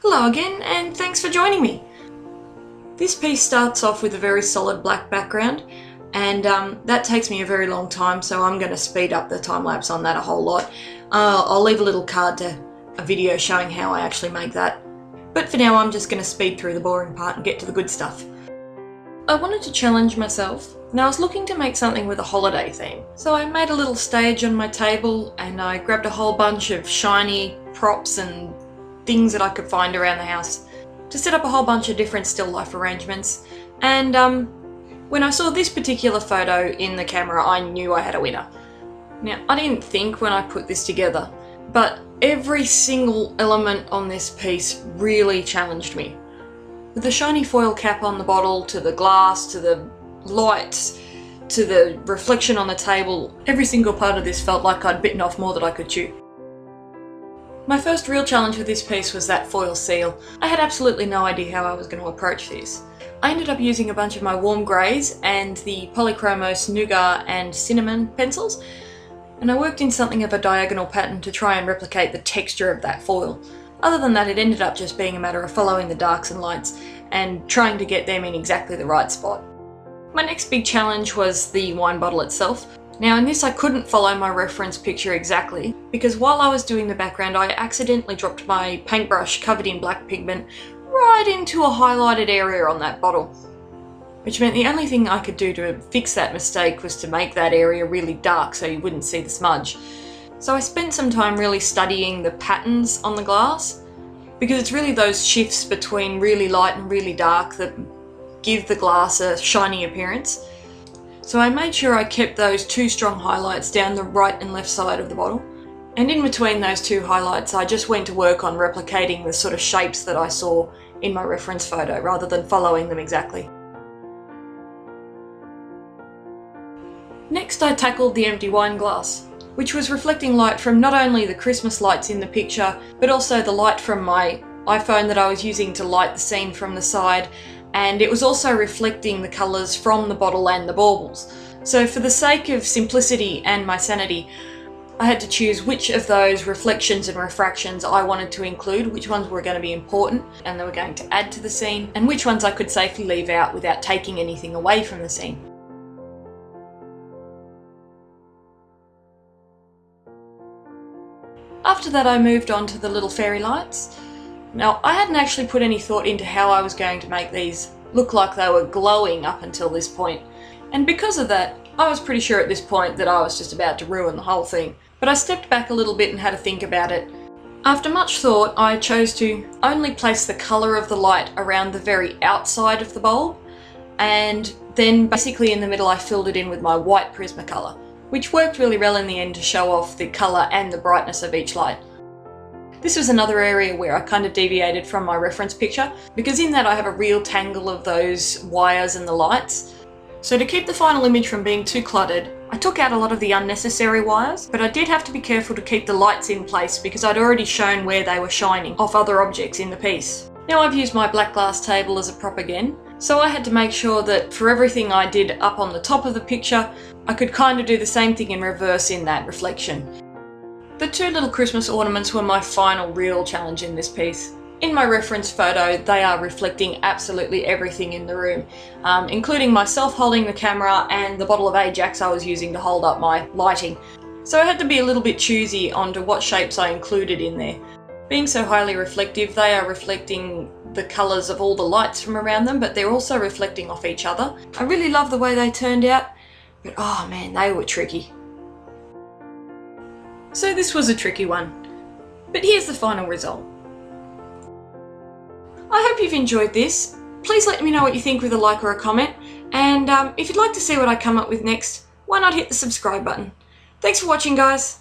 Hello again, and thanks for joining me. This piece starts off with a very solid black background, and that takes me a very long time, so I'm going to speed up the time lapse on that a whole lot. I'll leave a little card to a video showing how I actually make that. But for now, I'm just going to speed through the boring part and get to the good stuff. I wanted to challenge myself, and I was looking to make something with a holiday theme. So I made a little stage on my table, and I grabbed a whole bunch of shiny props and things that I could find around the house to set up a whole bunch of different still life arrangements. And when I saw this particular photo in the camera, I knew I had a winner. Now, I didn't think when I put this together, but every single element on this piece really challenged me. With the shiny foil cap on the bottle, to the glass, to the lights, to the reflection on the table, every single part of this felt like I'd bitten off more than I could chew. My first real challenge with this piece was that foil seal. I had absolutely no idea how I was going to approach this. I ended up using a bunch of my warm greys and the polychromos nougat and cinnamon pencils, and I worked in something of a diagonal pattern to try and replicate the texture of that foil. Other than that, it ended up just being a matter of following the darks and lights and trying to get them in exactly the right spot. My next big challenge was the wine bottle itself. Now in this I couldn't follow my reference picture exactly, because while I was doing the background I accidentally dropped my paintbrush covered in black pigment right into a highlighted area on that bottle. Which meant the only thing I could do to fix that mistake was to make that area really dark so you wouldn't see the smudge. So I spent some time really studying the patterns on the glass, because it's really those shifts between really light and really dark that give the glass a shiny appearance. So I made sure I kept those two strong highlights down the right and left side of the bottle. And in between those two highlights, I just went to work on replicating the sort of shapes that I saw in my reference photo, rather than following them exactly. Next, I tackled the empty wine glass, which was reflecting light from not only the Christmas lights in the picture, but also the light from my iPhone that I was using to light the scene from the side. And it was also reflecting the colours from the bottle and the baubles. So for the sake of simplicity and my sanity, I had to choose which of those reflections and refractions I wanted to include, which ones were going to be important and they were going to add to the scene, and which ones I could safely leave out without taking anything away from the scene. After that I moved on to the little fairy lights. Now, I hadn't actually put any thought into how I was going to make these look like they were glowing up until this point. And because of that, I was pretty sure at this point that I was just about to ruin the whole thing. But I stepped back a little bit and had a think about it. After much thought, I chose to only place the colour of the light around the very outside of the bulb, and then basically in the middle I filled it in with my white prismacolor, which worked really well in the end to show off the colour and the brightness of each light. This was another area where I kind of deviated from my reference picture, because in that I have a real tangle of those wires and the lights. So to keep the final image from being too cluttered, I took out a lot of the unnecessary wires, but I did have to be careful to keep the lights in place because I'd already shown where they were shining off other objects in the piece. Now I've used my black glass table as a prop again, so I had to make sure that for everything I did up on the top of the picture, I could kind of do the same thing in reverse in that reflection. The two little Christmas ornaments were my final real challenge in this piece. In my reference photo, they are reflecting absolutely everything in the room, including myself holding the camera and the bottle of Ajax I was using to hold up my lighting. So I had to be a little bit choosy onto what shapes I included in there. Being so highly reflective, they are reflecting the colours of all the lights from around them, but they're also reflecting off each other. I really love the way they turned out, but oh man, they were tricky. So this was a tricky one, but here's the final result. I hope you've enjoyed this. Please let me know what you think with a like or a comment, and if you'd like to see what I come up with next, why not hit the subscribe button. Thanks for watching, guys.